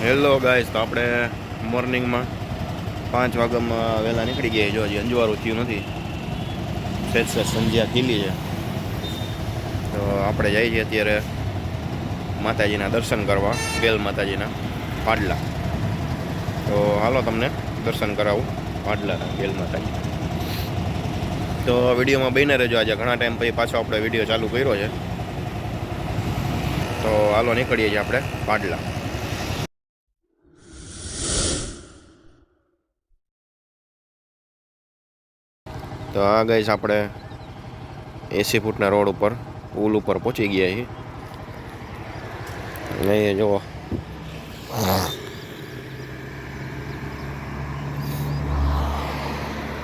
Hello guys, તો આપણે મોર્નિંગમાં 5 વાગ્યામાં વહેલા નીકળી ગયા. જો હજી અંજવાળું થયું નથી, સેજ સંધ્યા ખીલી છે. તો આપણે જઈએ છીએ અત્યારે માતાજીના દર્શન કરવા, બેલ માતાજીના પાડલા. તો હાલો તમને દર્શન કરાવું પાડલાના બેલ માતાજી. તો વિડીયોમાં બને રહેજો. આજે ઘણા ટાઈમ પછી પાછો આપણે વિડીયો ચાલુ કર્યો છે. તો હાલો નીકળીએ છીએ આપણે પાડલા. તો આ ગઈશ આપણે 80 ફૂટના રોડ ઉપર પુલ ઉપર પહોંચી ગયા છીએ. અહીંયા જુઓ,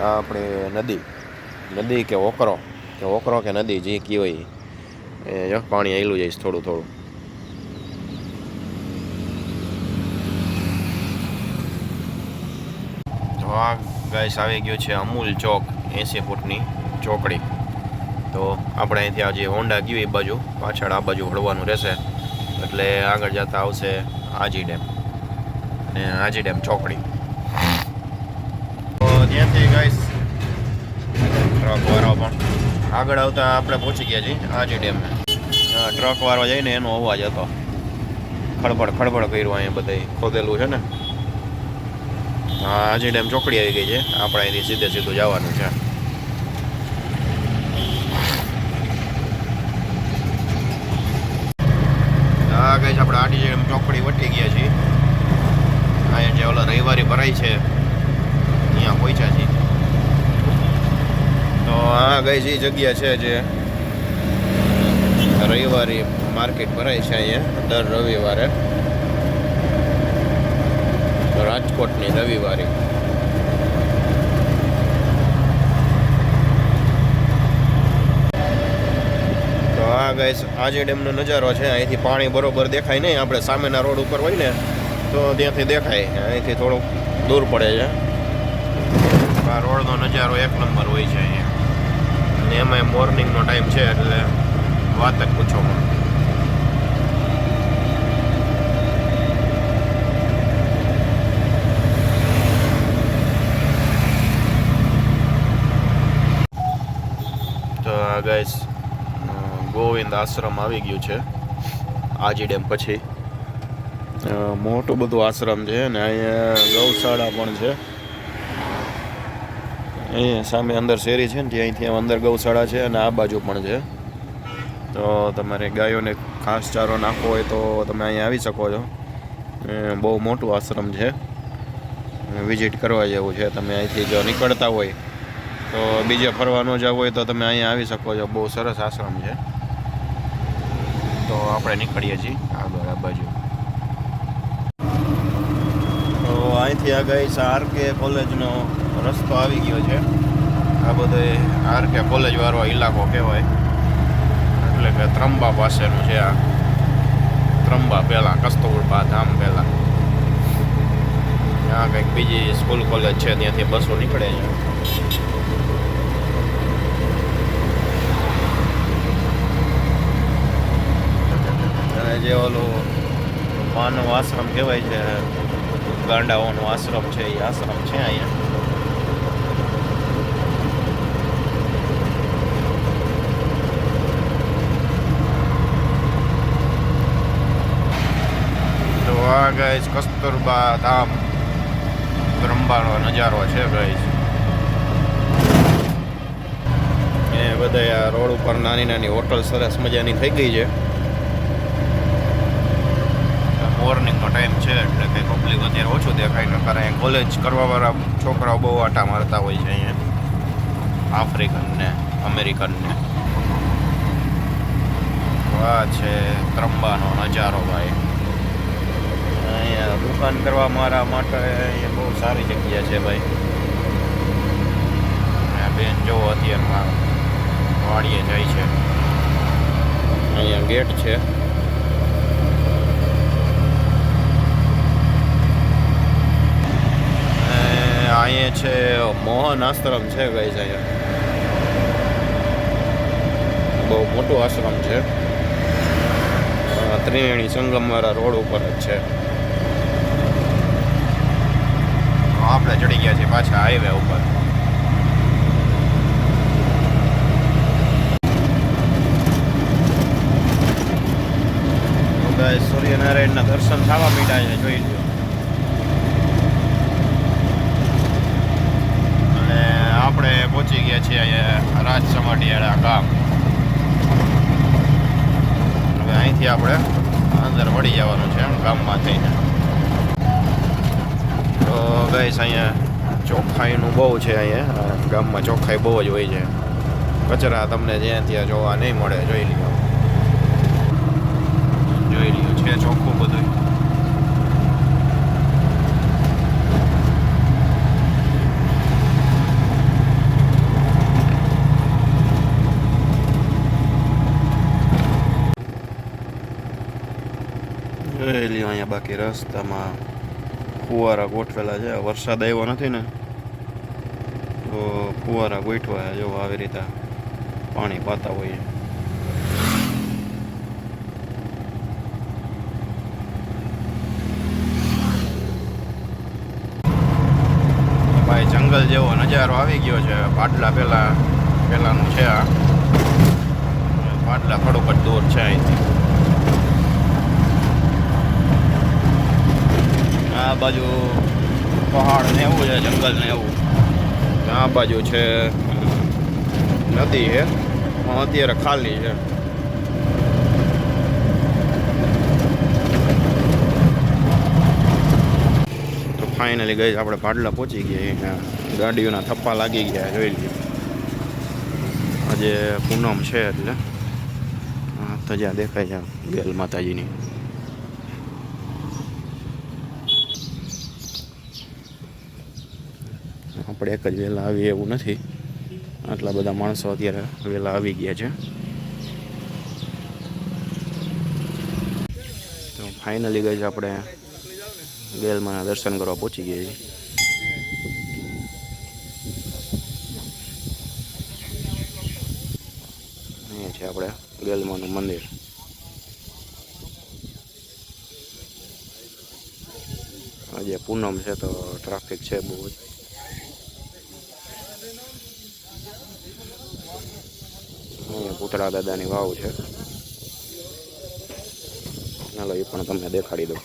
આ આપણે નદી કે ઓકરો કે નદી જે કહેવાય એ જો પાણી આવેલું જઈશ થોડું થોડું. તો આ ગાઈસ આવી ગયો છે અમૂલ ચોક, 80 ફૂટની ચોકડી. તો આપણે અહીંથી આજે હોન્ડા ગયું એ બાજુ, પાછળ આ બાજુ વળવાનું રહેશે, એટલે આગળ જતા આવશે આજી ડેમ અને આજી ડેમ ચોકડી. તો ત્યાંથી ગાઈસ ટ્રકવાળો પણ આગળ આવતા આપણે પહોંચી ગયા છીએ આજી ડેમ. ટ્રકવાળો જઈને એનો અવાજ હતો, ખડબડ કર્યું. અહીંયા બધા ખોદેલું છે ને. હા, આજી ડેમ ચોકડી આવી ગઈ છે. આપણે અહીંથી સીધું જવાનું છે. હા ગઈ આપણે આજી ડેમ ચોકડી વટી ગયા છીએ. અહીંયા જે ઓલા રવિવારી ભરાય છે ત્યાં પહોંચ્યા છીએ. તો આ ગઈ જે જગ્યા છે જે રવિવારી માર્કેટ ભરાય છે અહીંયા દર રવિવારે, રાજકોટની રવિવારી. તો આ ગાઈસ આજી ડેમનો નજારો છે. અહીંથી પાણી બરોબર દેખાય નહીં. આપણે સામેના રોડ ઉપર હોય ને તો ત્યાંથી દેખાય, અહીંથી થોડુંક દૂર પડે છે. આ રોડનો નજારો એક નંબર હોય છે અહીંયા, અને એમાં મોર્નિંગનો ટાઈમ છે એટલે વાત જ પૂછો. ગાઈસ ગોવિંદ આશ્રમ આવી ગયું છે આજી ડેમ પછી. મોટું બધું આશ્રમ છે ને અહીંયા ગૌશાળા પણ છે. અહીંયા સામે અંદર શેરી છે ને ત્યાંથી અંદર ગૌશાળા છે, અને આ બાજુ પણ છે. તો તમારે ગાયોને ઘાસ ચારો નાખવો હોય તો તમે અહીંયા આવી શકો છો. બહુ મોટું આશ્રમ છે, વિઝિટ કરવા જેવું છે. તમે અહીંથી જો નીકળતા હોય તો બીજે ફરવા ન જવું હોય તો તમે અહીંયા આવી શકો છો. બહુ સરસ આશ્રમ છે. તો આપણે નીકળીએ છીએ આગળ આ બાજુ. તો અહીંથી આ ગઈ આરકે કોલેજનો રસ્તો આવી ગયો છે. આ બધો આરકે કોલેજ વાળો ઇલાકો કહેવાય, એટલે કે ત્રંબા પાસેનું છે આ. ત્રંબા પહેલાં, કસ્તુરબા ધામ પહેલાં. ત્યાં કંઈક બીજી સ્કૂલ કોલેજ છે, ત્યાંથી બસો નીકળે છે. જે ઓલું માનવ આશ્રમ કહેવાય છે, ગાંડાઓનો આશ્રમ છે, એ આશ્રમ છે અહીંયા. તો આ ગાઈસ કસ્તુરબા ધામ ત્રંબાનો નજારો છે ગાઈસ. એ બધા આ રોડ ઉપર નાની નાની હોટલ સરસ મજાની થઈ ગઈ છે. મોર્નિંગનો ટાઈમ છે એટલે કંઈ પબ્લિક અત્યારે ઓછું દેખાય ને, કારણ કોલેજ કરવાવાળા છોકરાઓ બહુ આટા મારતા હોય છે અહીંયા, આફ્રિકન ને અમેરિકન ને. આ છે ત્રંબાનો નજારો ભાઈ. અહીંયા દુકાન કરવા મારા માટે અહીંયા બહુ સારી જગ્યા છે ભાઈ. બેન જોવો અત્યારમાં વાડીએ જાય છે. અહીંયા ગેટ છે. અહીંયા છે મોહન આશ્રમ છે ગાઈસ. અહીંયા બહુ મોટું આશ્રમ છે. ત્રિવેણી સંગમવાળા રોડ ઉપર જ છે. પાછા હાઈવે ઉપર. સૂર્યનારાયણના દર્શન થવા માંડ્યા છે, જોઈ લો. અને આપણે પહોંચી ગયા છીએ અહીંયા રાજસમાટિયાળા ગામ. હવે અહીંથી આપણે અંદર વળી જવાનું છે ગામમાં થઈને. તો ગાઈસ અહીંયા ચોખ્ખાઈનું બહુ છે. અહીંયા ગામમાં ચોખ્ખાઈ બહુ જ હોય છે. કચરા તમને જ્યાં ત્યાં જોવા નહીં મળે. જોઈ લ્યો, જોઈ લ્યો, છે ચોખ્ખું બધું. જોઈ લ્યો અહીંયા બાકી રસ્તામાં ફુવારા ગોઠવેલા છે. વરસાદ આવ્યો નથી ને, તો ફુવારા ગોઠવા જો આવી રીતે પાણી પાતા હોય. ભાઈ જંગલ જેવો નજારો આવી ગયો છે. પાટલા પહેલાનું છે. આ પાટલા થોડુંક જ દૂર છે અહીંથી. આ બાજુ પહાડ ને એવું છે, જંગલ ને એવું. આ બાજુ છે નદી છે, પણ અત્યારે ખાલી છે. તો ફાઇનલી ગઈ આપણે પાટલા પહોંચી ગયા. ગાડીઓના થપ્પા લાગી ગયા, જોઈ લઈએ. આજે પૂનમ છે એટલે ધજા દેખાય છે ગેલ માતાજીની. આપણે એક જ વહેલા આવીએ એવું નથી. આટલા બધા માણસો અત્યારે વહેલા આવી ગયા છે. તો ફાઇનલી ગઈ આપણે ગેલમાના દર્શન કરવા પહોંચી ગયા છીએ. અહીંયા છે આપણે ગેલમાનું મંદિર. આજે પૂનમ છે તો ટ્રાફિક છે બહુ જ. પુતળા દાદાની વાવ છે. ચાલો એ પણ તમને દેખાડી દઉં.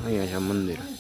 અહીંયા છે મંદિર.